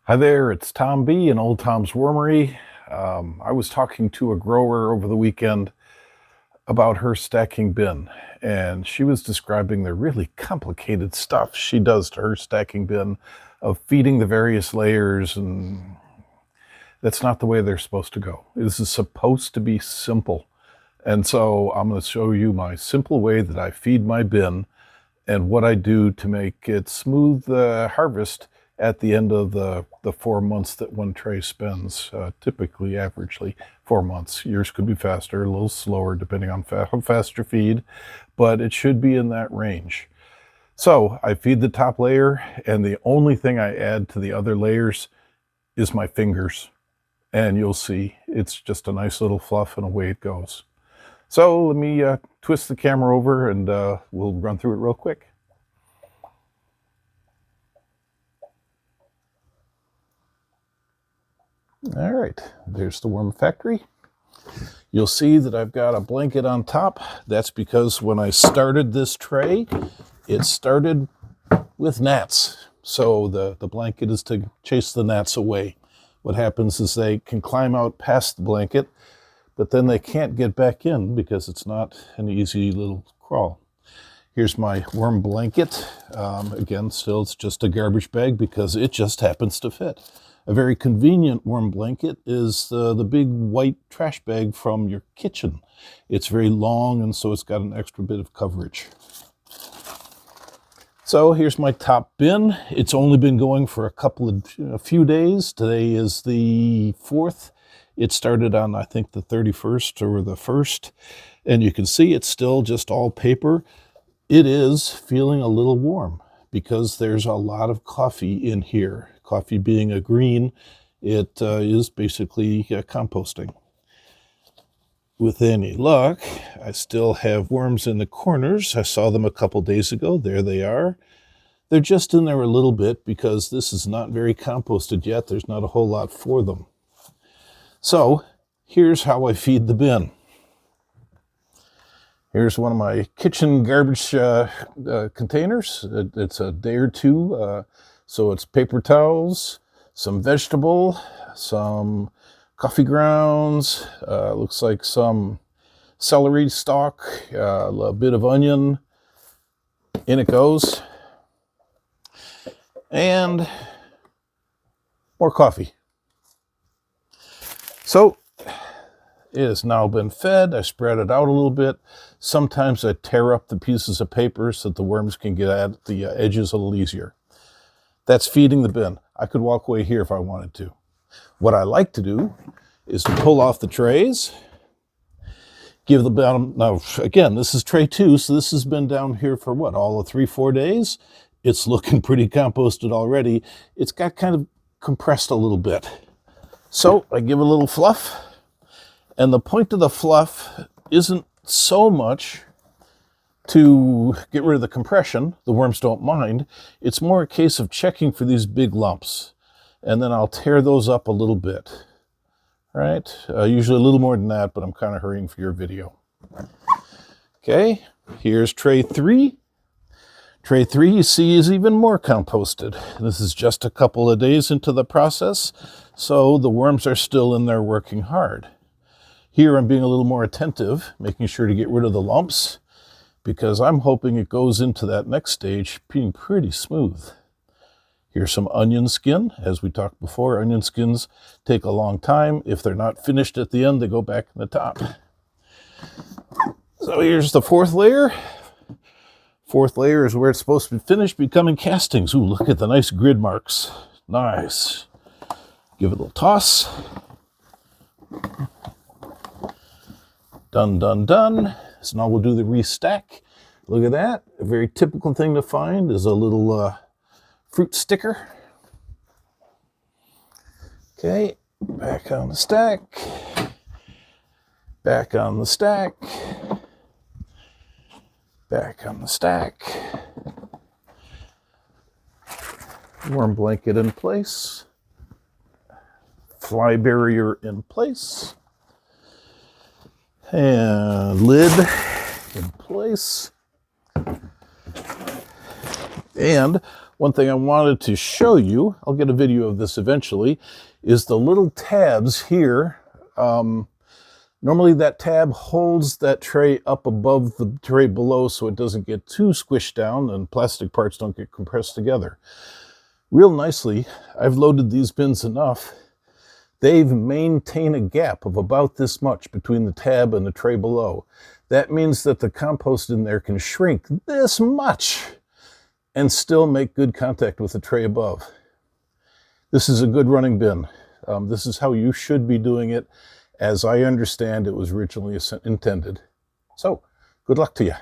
Hi there, it's Tom B. in Old Tom's Wormery. I was talking to a grower over the weekend about her stacking bin, and she was describing the really complicated stuff she does to her stacking bin of feeding the various layers, and that's not the way they're supposed to go. This is supposed to be simple. And so I'm going to show you my simple way that I feed my bin and what I do to make it smooth harvest at the end of the 4 months that one tray spends, typically, averagely 4 months. Yours could be faster, a little slower, depending on how fast you feed, but it should be in that range. So I feed the top layer, and the only thing I add to the other layers is my fingers. And you'll see, it's just a nice little fluff, and away it goes. So let me twist the camera over, and we'll run through it real quick. All right, there's the worm factory. You'll see that I've got a blanket on top. That's because when I started this tray, it started with gnats. So the blanket is to chase the gnats away. What happens is they can climb out past the blanket, but then they can't get back in because it's not an easy little crawl. Here's my worm blanket. Again, still it's just a garbage bag because it just happens to fit. A very convenient worm blanket is the big white trash bag from your kitchen. It's very long, and so it's got an extra bit of coverage. So here's my top bin. It's only been going for a few days. Today is the 4th. It started on, I think, the 31st or the 1st. And you can see it's still just all paper. It is feeling a little warm because there's a lot of coffee in here. Coffee being a green, it is basically composting. With any luck, I still have worms in the corners. I saw them a couple days ago. There they are. They're just in there a little bit because this is not very composted yet. There's not a whole lot for them. So here's how I feed the bin. Here's one of my kitchen garbage containers. It's a day or two. So it's paper towels, some vegetable, some coffee grounds, looks like some celery stalk, a bit of onion. In it goes. And more coffee. So it has now been fed. I spread it out a little bit. Sometimes I tear up the pieces of paper so that the worms can get at the edges a little easier. That's feeding the bin. I could walk away here if I wanted to. What I like to do is to pull off the trays, give the bottom. Now, again, this is tray 2, so this has been down here for what, all of 3-4 days? It's looking pretty composted already. It's got kind of compressed a little bit. So I give a little fluff, and the point of the fluff isn't so much to get rid of the compression. The worms don't mind. It's more a case of checking for these big lumps, and then I'll tear those up a little bit. Right? Usually a little more than that, but I'm kind of hurrying for your video. Okay, here's tray 3. Tray 3, you see, is even more composted. This is just a couple of days into the process, so the worms are still in there working hard. Here I'm being a little more attentive, making sure to get rid of the lumps, because I'm hoping it goes into that next stage being pretty smooth. Here's some onion skin. As we talked before, onion skins take a long time. If they're not finished at the end, they go back in the top. So here's the 4th layer. 4th layer is where it's supposed to be finished, becoming castings. Ooh, look at the nice grid marks. Nice. Give it a little toss. Done, done, done. So now we'll do the restack. Look at that. A very typical thing to find is a little fruit sticker. Okay, back on the stack. Back on the stack. Back on the stack. Worm blanket in place. Fly barrier in place. And lid in place. And One thing I wanted to show you, I'll get a video of this eventually, is the little tabs here. Normally that tab holds that tray up above the tray below so it doesn't get too squished down and plastic parts don't get compressed together. Real nicely, I've loaded these bins enough. They've maintained a gap of about this much between the tab and the tray below. That means that the compost in there can shrink this much and still make good contact with the tray above. This is a good running bin. This is how you should be doing it, as I understand it was originally intended. So, good luck to you.